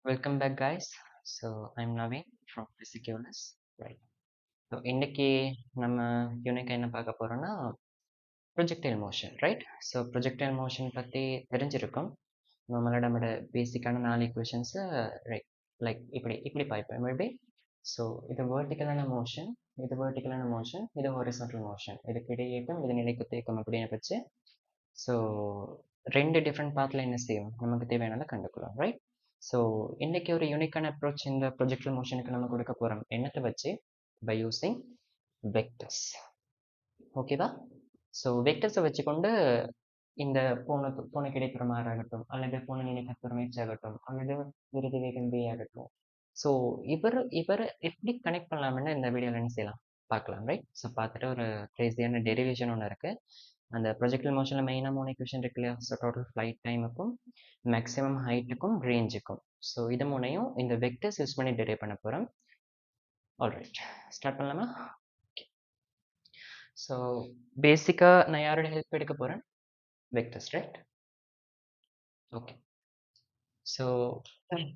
Welcome back, guys. I'm Naveen from Physiculus. Right. இன்னைக்கு நம்ம unique என்ன பார்க்க போறோம்னா projectile motion, right? Projectile motion பற்றி தெரிஞ்சிருக்கும். நம்மளோட பேசிக்கான 4 ஈக்குவேஷன்ஸ், ரைட்? லைக் இப்படி பார்ப்போம் மேபி. ஸோ இது வேர்ட்டிக்கலான மோஷன், இது ஹாரிசான்டல் மோஷன். இதுக்கு இடையேக்கம், இது நிலைக்குத்தேக்கம் அப்படின்னு வச்சு ஸோ ரெண்டு டிஃப்ரெண்ட் பாத்தில் என்ன செய்யும், நமக்கு தேவையானதை கண்டுக்கலாம், ரைட்? ஸோ இன்னைக்கு ஒரு யூனிக்கான அப்ரோச் இந்த ப்ரொஜெக்டல் மோஷனுக்கு நம்ம கொடுக்க போகிறோம். என்னத்தை வச்சு? By using vectors. ஓகேவா? ஸோ வெக்டர்ஸை வச்சுக்கொண்டு இந்த போன கிடைப்புறமாகட்டும், அல்லது போன நினைக்கப்புறமேச்சாகட்டும், அல்லது விருது வேகம் வே ஆகட்டும். ஸோ இவர் எப்படி கனெக்ட் பண்ணலாம்னு இந்த வீடியோவில் என்ன செய்யலாம் பார்க்கலாம், ரைட்? ஸோ பார்த்துட்டு ஒரு கிரேசியான டெரிவேஷன் ஒன்று இருக்குது. அந்த ப்ரொஜெக்டல் மோஷனில் மெயினாக 3 ஈக்குவேஷன் இருக்கு இல்லையா? ஸோ டோட்டல் ஃப்ளைட் டைமுக்கும் மேக்ஸிமம் ஹைட்டுக்கும் ரேஞ்சுக்கும். ஸோ இது மூணையும் இந்த வெக்டர்ஸ் யூஸ் பண்ணி டெரைவ் பண்ண போகிறோம். ஆல்ரைட், ஸ்டார்ட் பண்ணலாமா? ஓகே. ஸோ பேசிக்காக நான் யாரோட ஹெல்ப் எடுக்க போகிறேன்? Vectors, right? ஓகே. ஸோ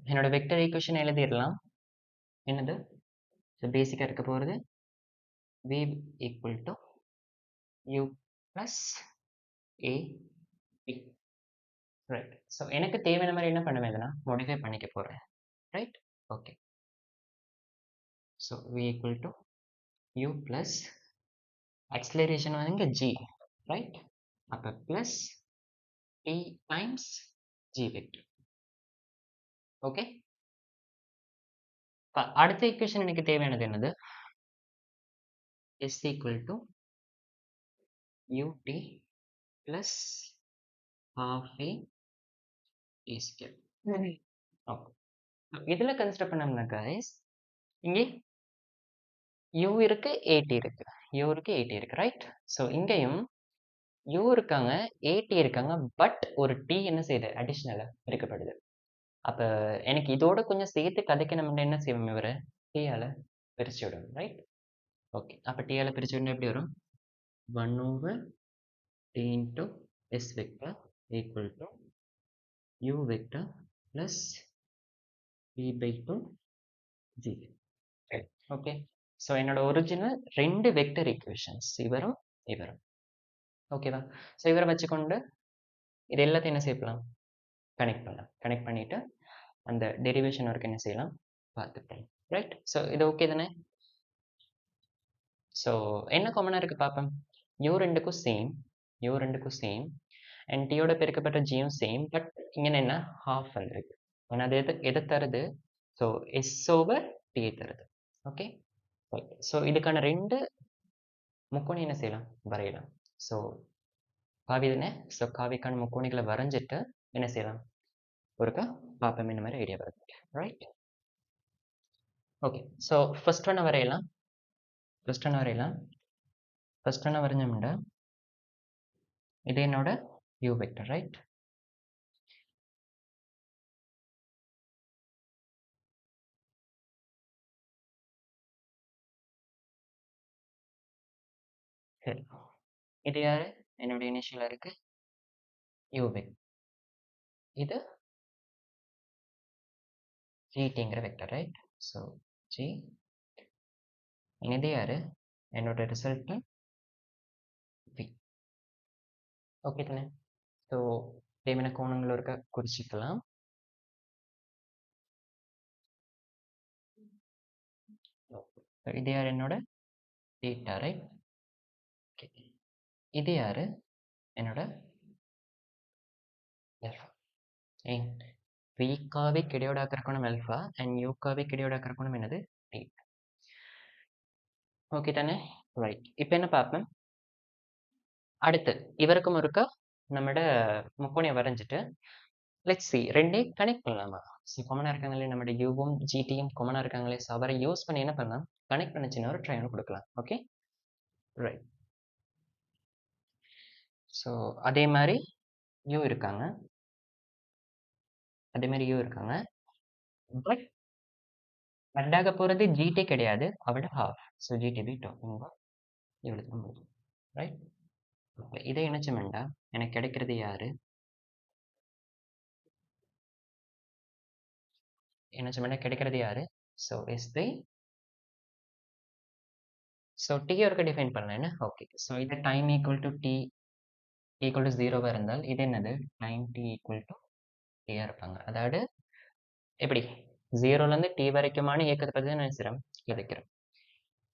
என்னோட வெக்டர் ஈக்குவேஷன் எழுதிடலாம். என்னது? ஸோ பேசிக்காக இருக்க போகிறது v equal to u plus a b. Right. So எனக்கு தேவையான மாதிரி என்ன பண்ணுவேன், இதுனா மாடிஃபை பண்ணிக்க போகிறேன், right? Okay. So v equal to u plus acceleration வந்து g, ரைட்? அப்போ plus p times g vector. Okay. அடுத்த ஈக்குவேஷன் எனக்கு தேவையானது என்னது? s equal to ut plus half a t square. Okay. இதில் கன்சிடர் பண்ணோம்னா guys, இங்கே u இருக்கு, at இருக்கு, at இருக்கு, ரைட்? ஸோ இங்கேயும் u இருக்காங்க, at இருக்காங்க, பட் ஒரு t என்ன செய்யுது, அடிஷ்னலாக பிரிக்கப்படுது. அப்போ எனக்கு இதோட கொஞ்சம் சேர்த்து கதைக்கணும்னு என்ன செய்வோம், இவர் டீயால் பிரித்து விடணும், ரைட்? ஓகே. அப்போ டீயால் பிரித்து விடணும் எப்படி வரும்? 1/t into s vector equal to u vector plus p/2 g. Okay. So என்னோட ஒரிஜினல் ரெண்டு வெக்டர் ஈக்குவேஷன்ஸ் இவரும் இவரும். ஓகேவா? ஸோ இவரை வச்சுக்கொண்டு இது எல்லாத்தையும் என்ன செய்யலாம், கனெக்ட் பண்ணலாம். கனெக்ட் பண்ணிவிட்டு அந்த டெரிவேஷன் வரைக்கும் என்ன செய்யலாம் பார்த்துக்கலாம், ரைட்? ஸோ இது ஓகே தானே? ஸோ என்ன காமனாக இருக்குது பார்ப்போம். யூ ரெண்டுக்கும் சேம் அண்ட் டீயோட பெருக்கப்பட்ட ஜியும் சேம், பட் இங்கே என்ன ஹாஃப் வந்துருக்கு. ஆனால் அது எதை தருது? ஸோ எஸ் ஓவர் டியை தருது. ஓகே. ஸோ இதுக்கான ரெண்டு முக்கோணி என்ன செய்யலாம், வரையலாம். ஸோ காவி தானே? ஸோ காவிக்கான முக்கோணிகளை வரைஞ்சிட்டு என்ன செய்யலாம், ஒருக்கா பார்ப்போம் இந்த மாதிரி ஐடியா வருது, ரைட்? ஓகே. ஸோ ஃபர்ஸ்ட் ஒன்று வரையலாம். ஃபர்ஸ்ட் ஒன்று வரைஞ்சோம்னா இது என்னோட u வெக்டர், ரைட்? சரி, இது யாரு? என்னோட இனிஷியலாக இருக்கு u வெக்டர். இது gtங்கிற வெக்டர், ரைட்? So g. இது யாரு? என்னோட ரிசல்ட் v. ஓகே தானே? ஸோ தேவையான கோணங்கள் இருக்க குறிச்சிக்கலாம். இது யார்? என்னோட தீட்டா, ரைட்? ஓகே. இது யாரு? என்னோட ஆல்ஃபா. ஏன் விக்காவே கிடையோடாக்கிற கோணம் ஆல்ஃபா அண்ட் யூக்காவே கிடையோடாக்கிற கோணம் என்னது, தீட்டா. ஓகே தானே? ரைட். இப்போ என்ன பார்ப்பேன், அடுத்து இவருக்கும் ஒருக்கா நம்மளோட முக்கோணியை வரைஞ்சிட்டு லெட்ஸ் சி ரெண்டையும் கனெக்ட் பண்ணலாமா? ஸோ காமனாக இருக்காங்களே நம்மளோட யூவும் ஜிடியும் காமனாக இருக்காங்களே, ஸோ அவரை யூஸ் பண்ணி என்ன பண்ணலாம், கனெக்ட் பண்ணிச்சுன்னா ஒரு ட்ரையாங்கிள் கொடுக்கலாம். Okay, right. ஸோ அதே மாதிரி யூ இருக்காங்க, பட் ரெண்டாக போகிறது ஜிடி கிடையாது, அவட half. So GT by talking இவ்வளோ தான் போதும், ரைட்? ஓகே. இதை இணைச்சோம்னா எனக்கு கிடைக்கிறது யாரு? என்ன சொன்னா கிடைக்கிறது யாரு? So S by so T ஒருக்க டிஃபைன் பண்ணலாம் என்ன? ஓகே. ஸோ இது time equal to T equal to 0வா இருந்தால் இது என்னது? டைம் டி ஈக்குவல் டு டியா இருப்பாங்க. அதாவது எப்படி? 0லேருந்து டி வரைக்குமான இயக்கத்தை பற்றி தான் நினைச்சிடும் விதைக்கிறோம்.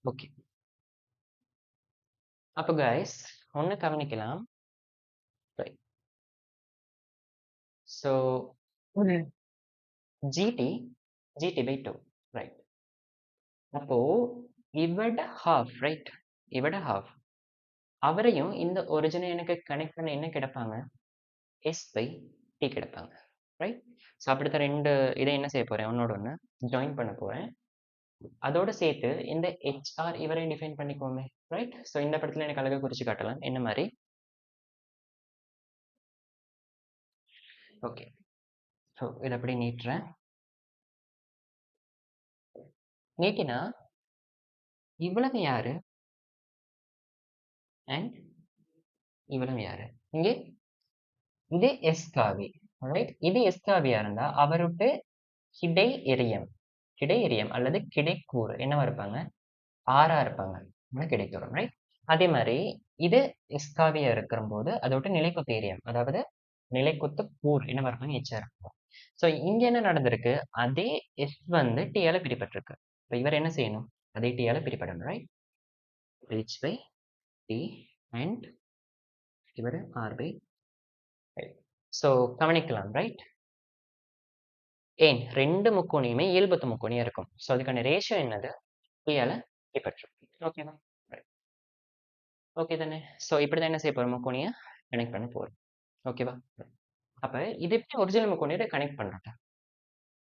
ஓகே. அப்போ கைஸ் ஒன்று கவனிக்கலாம். Right. So gt gt by 2 right. அப்போ இவட ஹாஃப் ரைட், இவட ஹாஃப் அவரையும் இந்த ஒரிஜினல் எனக்கு கனெக்ட் பண்ண என்ன கிடைப்பாங்க? எஸ் பை டி கிடைப்பாங்க ரைட். ஸோ அப்படித்தான் ரெண்டு இதை என்ன செய்ய போறேன், ஒன்னோட ஒன்று ஜாயின் பண்ண போறேன். அதோட சேர்த்து இந்த ஹெச்ஆர் இவரையும் டிஃபைன் பண்ணிக்கோமே ரைட். ஸோ இந்த படத்துல எனக்கு அழகாக குறிச்சு காட்டலாம் என்ன மாதிரி. ஓகே. ஸோ இதை அப்படி நீட்டுறேன். நீட்டினா இவ்வளவு யாரு அண்ட் இவ்வளவு யாரு? இங்கே இது எஸ்காவி ரைட். இது எஸ்காவியா இருந்தா அவருட்டு கிடை எரியம், கிடை எரியம் அல்லது கிடைக்கூறு என்னவா இருப்பாங்க? ஆறா இருப்பாங்க, கிடைக்கும் ரைட். அதே மாதிரி இது எஸ்காவியா இருக்கிற போது அதோட நிலைக்குத்து எரியம் அதாவது நிலைக்குத்து கூர் என்னவா இருப்பாங்க? எச்சா இருக்கும். ஸோ இங்க என்ன நடந்திருக்கு? அதே எஸ் வந்து டியால பிரிப்பட்டிருக்கு. இப்போ இவர் என்ன செய்யணும்? அதே டியால பிரிப்படணும் right. H by T and இவர் ஆர் பை. ஸோ கவனிக்கலாம் ரைட். ஏன் ரெண்டு முக்கோணியுமே இயல்பத்து முக்கோணியா இருக்கும். ஸோ அதுக்கான ரேஷியோ என்னது? டியால பிரிப்பட்டிருக்கு. ஓகேவா? ஓகே தானே. ஸோ இப்படி தான் என்ன செய்ய போறோம்? முக்கோணியை கனெக்ட் பண்ண போறோம். ஓகேவா? அப்ப இது எப்படி ஒரிஜினல் முக்கோணியோட கனெக்ட் பண்றது?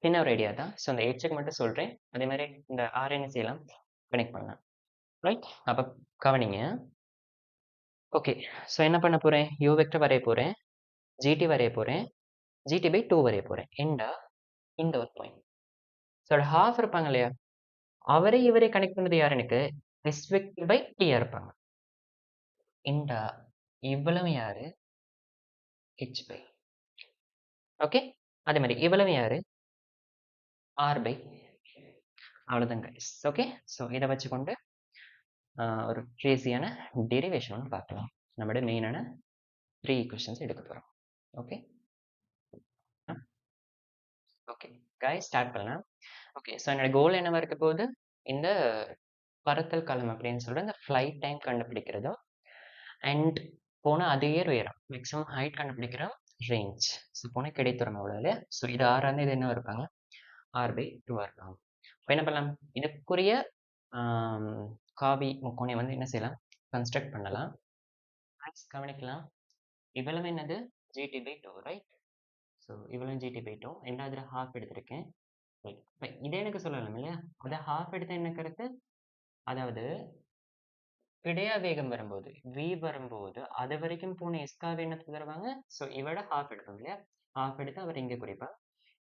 சின்ன ஒரு ஐடியா தான். ஸோ அந்த ஹெச்சுக்கு மட்டும் சொல்றேன். அதே மாதிரி இந்த ஆர் என்ன செய்யலாம்? கனெக்ட் பண்ணலாம் ரைட். அப்ப கவனிங்க. ஓகே. ஸோ என்ன பண்ண போறேன்? யூ வெக்டர் வரைய போறேன், ஜிடி வரைய போறேன், ஜிடி பை 2 வரைய போறேன். எண்டா இந்த ஒரு பாயிண்ட். ஸோ ஹாஃப் இருப்பாங்க இல்லையா? அவரே இவரே கனெக்ட் பண்ணது யார் எனக்கு? எஸ் வெக்டர் பை டியா இருப்பாங்க. எண்டா இவ்வளவு யாரு? H by. ஓகே. அதே மாதிரி இவ்வளவு யாரு? R by. அவ்வளோதான் கைஸ். ஓகே. ஸோ இதை வச்சுக்கொண்டு ஒரு க்ரேசியான டெரிவேஷன் ஒன்று பார்க்கலாம். நம்மளோட மெயினான 3 ஈக்குவேஷன்ஸ் எடுக்க போகிறோம். ஓகே. ஓகே கைஸ் ஸ்டார்ட் பண்ணலாம். ஓகே. ஸோ என்னோட கோல் என்னவா இருக்க போகுது? இந்த பறத்தல் காலம் அப்படின்னு சொல்கிற இந்த ஃப்ளைட் டைம் கண்டுபிடிக்கிறதோ அண்ட் போன அதே உயரம் மேக்ஸிமம் ஹைட் கண்டுபிடிக்கிற ரேஞ்ச். ஸோ போன கிடைத்தரும் அவ்வளோ இல்லையா? ஸோ இது ஆறாந்து இது என்ன இருப்பாங்க? ஆர் பை 2 இருப்பாங்க. இப்போ என்ன பண்ணலாம்? இதுக்குரிய காவி முக்கோணை வந்து என்ன செய்யலாம்? கன்ஸ்ட்ரக்ட் பண்ணலாம். கவனிக்கலாம். இவ்வளவு என்னது? GT by 2 right. ஸோ இவ்வளவு ஜிடி பை 2 ரெண்டாவது ஹாஃப் எடுத்திருக்கேன் ரைட். இப்போ இதே எனக்கு சொல்லலாம் இல்லையா? அதை ஹாஃப் எடுத்த என்ன கருத்து? அதாவது கிடையா வேகம் வரும்போது v வரும்போது அது வரைக்கும் போன எஸ்காவை என்ன தருவாங்க? ஸோ இவட ஹாஃப் எடுத்தோம் இல்லையா? ஹாஃப் எடுத்து அவர் இங்கே குறிப்பா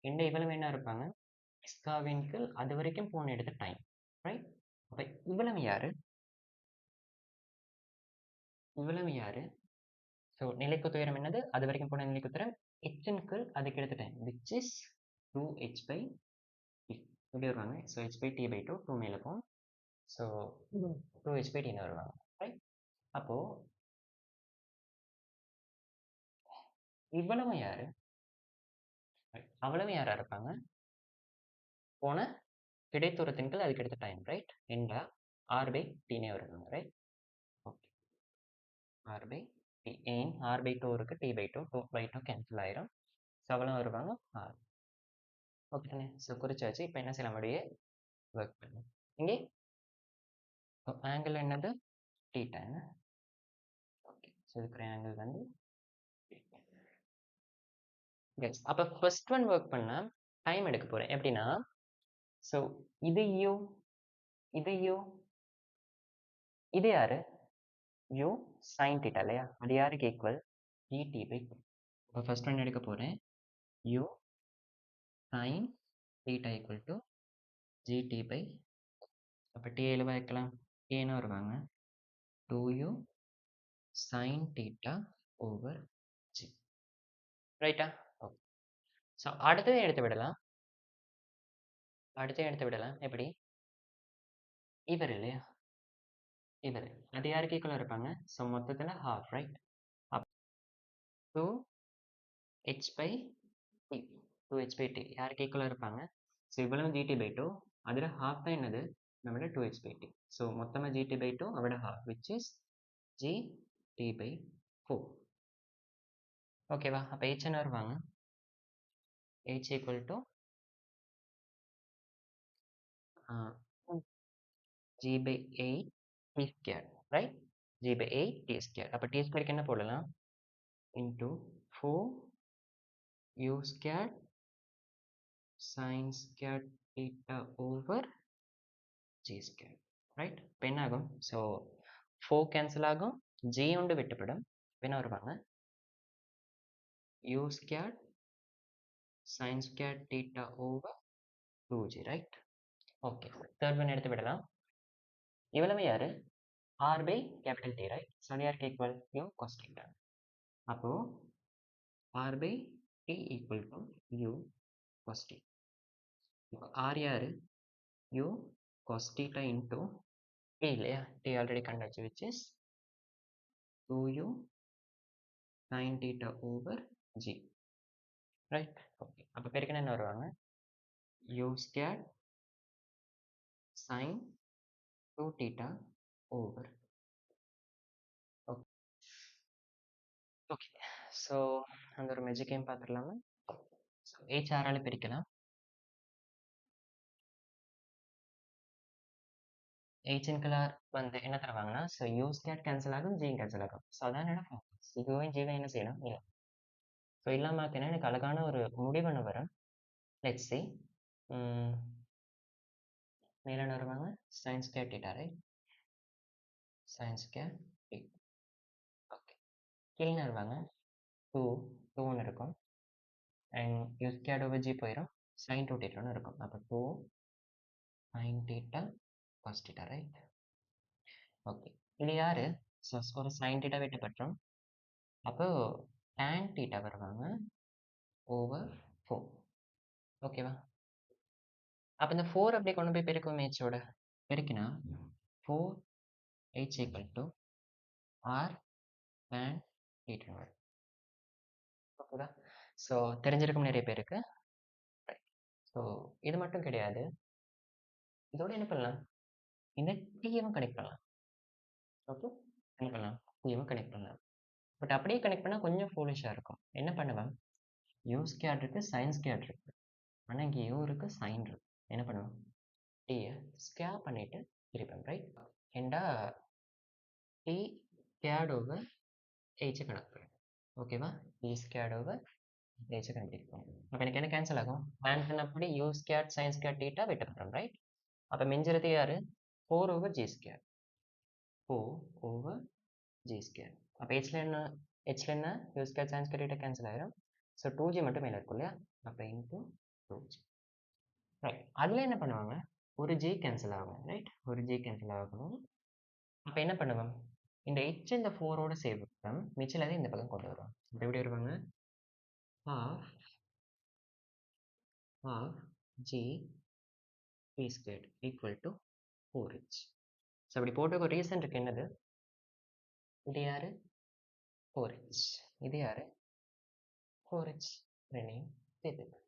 இந்த இவ்வளவு என்ன இருப்பாங்க? எஸ்காவின் கீழ் அது வரைக்கும் போன எடுத்த டைம் ரைட். அப்போ இவ்வளவு யாரு? இவ்வளவு யாரு? ஸோ நிலைக்குத்து உயரம் என்னது? அது வரைக்கும் போன நிலைக்குத்து உயரம் ஹெச்சின் கீழ் அதுக்கு எடுத்த time which is 2h by t. இப்படி வருவாங்க. So h by t by 2 2 மேலே போகும். ஸோ 2h by tன்னு வருவாங்க ரைட். அப்போ இவ்வளவு யாரு? அவ்வளவு யாரா இருப்பாங்க? போன கிடைத்தூரத்தின் கீழ் அதுக்கு எடுத்த டைம் ரைட். என்ற ஆர் பை டீனே வருவாங்க right. Okay. R by t. ஏன் ஆர் பை 2 இருக்கு, டி பை 2 2 பை 2 கேன்சல் ஆயிரும். ஸோ அவ்வளவு வருவாங்க ஆர். ஓகேண்ணே. ஸோ குறிச்சாச்சு. இப்போ என்ன செய்யலாம்? அப்படியே ஒர்க் பண்ணலாம். இங்கே ஆங்கிள் என்னது? θ. ஓகே. ஸோ இருக்கிற ஆங்கிள் வந்து எஸ். அப்போ ஃபர்ஸ்ட் ஒன் ஒர்க் பண்ண டைம் எடுக்க போகிறேன் எப்படின்னா, ஸோ இது யூ, இது யூ, இது யாரு? யூ சைன் தீட்டா இல்லையா? அது யாருக்கு ஈக்குவல்? DD by 2. இப்போ ஃபர்ஸ்ட் ஒன் எடுக்க போகிறேன். U sin theta equal to gt by. அப்போ டி எழுவா வைக்கலாம். ஏன்னு வருவாங்க 2u sin theta over g ரைட்டா? ஓகே. ஸோ அடுத்தது எடுத்து விடலாம். அடுத்து எடுத்து விடலாம். எப்படி? இவர் இல்லையா? இவர். அது யாருக்கு ஈக்குவலா இருப்பாங்க? ஸோ மொத்தத்துல ஹாஃப் ரைட்? அப் 2h/t 2h/t யாருக்கு ஈக்குவலா இருப்பாங்க? ஸோ இவ்வளவு gt/2 அதில் ஹாஃப் தான் என்னது? நம்மளோட 2h/t. ஸோ மொத்தமா gt/2 அவட ஹாஃப் which is gt/4. ஓகேவா? அப்போ h என்ன வருவாங்க? h equal to g/8 t square, right? g/8 t square. அப்போ t square என்ன போடலாம்? into 4u square sin square theta over g square, right? இப்போ என்ன ஆகும்? ஸோ 4 கேன்சல் ஆகும், g ஒன்று விட்டுப்படும். என்ன வருவாங்க? u square sin square theta over 2g, right? Okay, third one எடுத்து விடலாம். இவ்வளவு யாரு? r by capital T, right? So அது யாருக்கு ஈக்குவல்? u cos theta. அப்போ r by t equal to u cos t. இப்போ r யாரு? u cos theta into t இல்லையா? t already கண்டாச்சு which is 2u sin theta over g, right? Okay, அப்போ பெருக்கினா என்ன வருவாங்க? u squared sin 2 theta over. Okay, so அந்த ஒரு மெஜிக்கையும் பார்த்துடலாமா? ஸோ ஹெச்ஆரால் பிரிக்கலாம். ஹெச்என்களார் வந்து என்ன தருவாங்கன்னா, ஸோ யூ ஸ்கேட் கேன்சல் ஆகும், ஜி கேன்சல் ஆகும். ஸோ அதான் என்னோட ஃபோக்கஸ். இதுவும் ஜீவை என்ன செய்யணும்? இல்லை. ஸோ இல்லாமல் பார்த்தீங்கன்னா எனக்கு அழகான ஒரு முடிவெண்ணு வரும். Let's see. மேலே என்ன வருவாங்க? Sine squared theta, right? Sine squared t. Okay, கீழே வருவாங்க 2 ஒன்று இருக்கும். And u squared over g போயிடும், சைன் 2 டீட்டான்னு இருக்கும். அப்போ 2 sin theta cos theta, right? Okay, இது யாரு? ஸோ ஒரு சைன் தீட்டா வெட்டப்பட்டோம். அப்போ tan தீட்டா வருவாங்க ஓவர் 4. ஓகேவா? அப்போ இந்த 4 அப்படி கொண்டு போய் பெருக்கும் ஹெச்சோட பெருக்கினா 4h equal to r tan theta வரும். ஓகேவா? ஸோ தெரிஞ்சிருக்கும் நிறைய பேருக்கு. ஸோ இது மட்டும் கிடையாது, இதோட என்ன பண்ணலாம்? இந்த டீயும் கனெக்ட் பண்ணலாம். ஓகே, என்ன பண்ணலாம்? டீயும் கனெக்ட் பண்ணலாம். பட் அப்படியே கனெக்ட் பண்ணால் கொஞ்சம் ஃபூலிஷாக இருக்கும். என்ன பண்ணுவேன்? யூ ஸ்கேட் இருக்கு, சைன் ஸ்கேட் இருக்கு. ஆனால் இங்கே யூ இருக்கு, சைன் இருக்கு. என்ன பண்ணுவேன்? டீயை ஸ்கேர் பண்ணிட்டு பிரிப்பேன், ரைட்? ஏண்டா டி ஸ்கேட் ஓவர் ஹெச்சை கணக்கு பண்ணும். ஓகேவா? டி ஸ்கேட் ஓவர் ஹெச்சை கண்டுபிடிப்போம். அப்போ எனக்கு என்ன கேன்சல் ஆகும்? பிளான் பண்ணப்படி u squared sine squared theta விட்டுறோம், ரைட்? அப்போ மிஞ்சிறது யாரு? 4 over G square. 4 over G square. அப்போ ஹெச்சில் என்ன? U squared sine squared theta cancel ஆகிடும். ஸோ 2g மட்டும் மேலே இருக்கும் இல்லையா? அப்போ இன்ட்டு 2g, ரைட்? அதில் என்ன பண்ணுவாங்க? ஒரு ஜி கேன்சல் ஆகும், ரைட்? ஒரு ஜி கேன்சல் ஆகணும். அப்போ என்ன பண்ணுவோம்? இந்த h இந்த 4ஓட சேர்ப்போம், மிச்சம் அதை இந்த பக்கம் கொண்டு வருவோம். இப்போ எப்படி வருவாங்க? half g p squared equal to 4h. So அப்படி போட்டு ஒரு ரீசன் இருக்கு. என்னது? இது யாரு? 4h. இது யாரு? 4h. ரெண்டையும் சேர்த்து.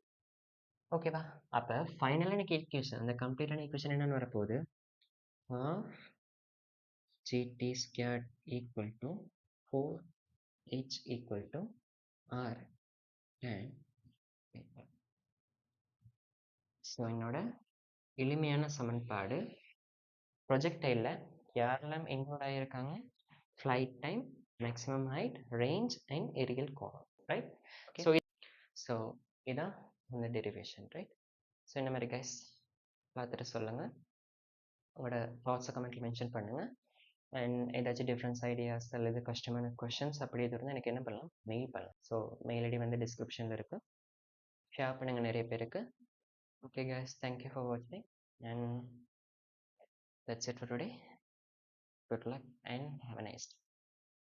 ஓகேவா? அப்போ ஃபைனலாக எனக்கு ஈக்குவேஷன், அந்த கம்ப்ளீட்டான ஈக்குவேஷன் என்னன்னு வரப்போகுது? half gt squared equal to 4h equal to r and so என்னோட எளிமையான சமன்பாடு ப்ரொஜெக்டைலில் யாரெல்லாம் இன்க்ளூட் ஆகியிருக்காங்க? Flight time, maximum height, range and aerial கோணம், ரைட்? ஸோ இதான் இந்த டெரிவேஷன், ரைட்? ஸோ இந்த மாதிரி கைஸ் பார்த்துட்டு சொல்லுங்கள். உங்களோட தாட்ஸை கமெண்ட்டில் மென்ஷன் பண்ணுங்கள். அண்ட் ஏதாச்சும் டிஃப்ரென்ஸ் ஐடியாஸ் அல்லது கஷ்டமான கொஷின்ஸ் அப்படி எது இருந்தால் எனக்கு என்ன பண்ணலாம்? மெயில் பண்ணலாம். ஸோ மெயில் ஐடி வந்து டிஸ்கிரிப்ஷனில் இருக்குது, ஷேர் பண்ணுங்கள் நிறைய பேருக்கு. Okay guys, thank you for watching and that's it for today. Good luck and have a nice day.